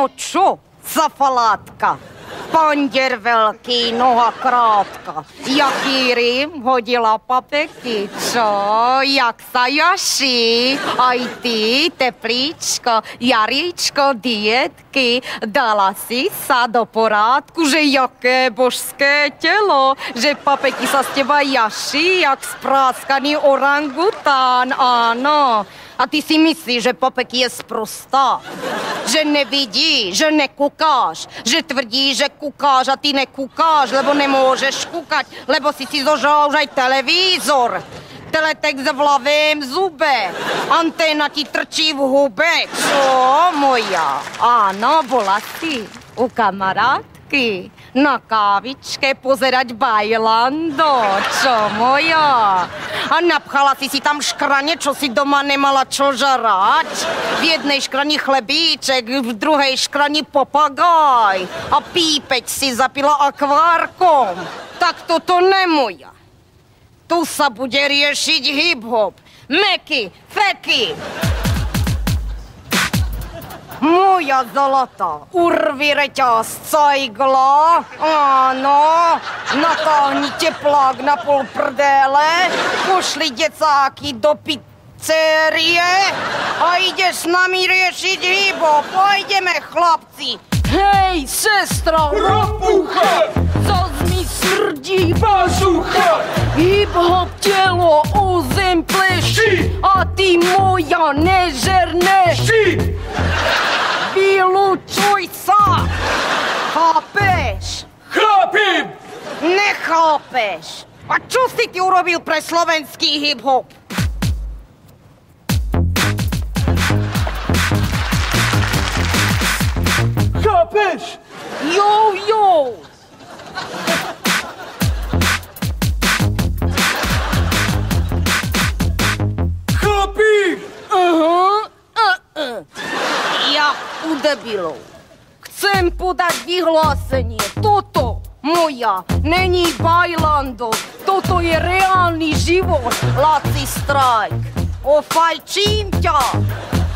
No čo, safalátka? Pandier veľký, noha krátka. Jaký rým hodila papeky, čo? Jak sa jaší? Aj ty, teplíčko, Jaríčko, dietky, dala si sa do porádku, že jaké božské telo, že papeky sa z teba jaší, jak spráskaný orangután, áno. A ty si myslíš, že Popek je sprostá? Že nevidí, že nekúkáš, že tvrdí, že kúkáš a ty nekúkáš, lebo nemôžeš kúkať, lebo si zožral už aj televízor. Teletext v ľavém zube, anténa ti trčí v hube. Čo, moja? Áno, bola si u kamarátky na kávičke pozerať Bailando. Čo, moja? A napchala si tam škrane, čo si doma nemala čo žarať. V jednej škrani chlebíček, v druhej škrani papagaj. A pípeť si zapila akvárkom. Tak toto nemoja. Tu sa bude riešiť hip-hop. Meky, feky. Moja zlata, urvi reťazca igla, áno, natáhni teplák na pol prdele, pošli decáky do pizzerie a ideš s nami riešiť hip-hop. Pojdeme, chlapci. Hej, sestra, Ropucha! zas mi smrdí Bazucha! hip-hop telo o zem pleší a ty moja nežerne. Vylučuj sa! Chápeš? Chápim! Nechápeš! A čo si ty urobil pre slovenský hip-hop? Chápeš? Jo, jo! Chápim! Ja u debilov. Chcem podať vyhlásenie. Toto, moja, není Bailando. Toto je reálny život. Laci strajk. Ofajčím ťa.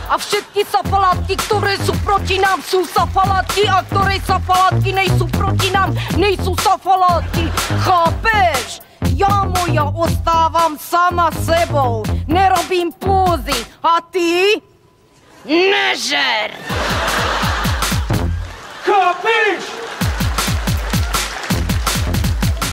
A všetky safalátky, ktoré sú proti nám, sú safalátky, a ktoré safalátky nejsú proti nám, nejsú safalátky. Chápeš? Ja, moja, ostávam sama sebou. Nerobím pózy. A ty? Nežer! Chápeš?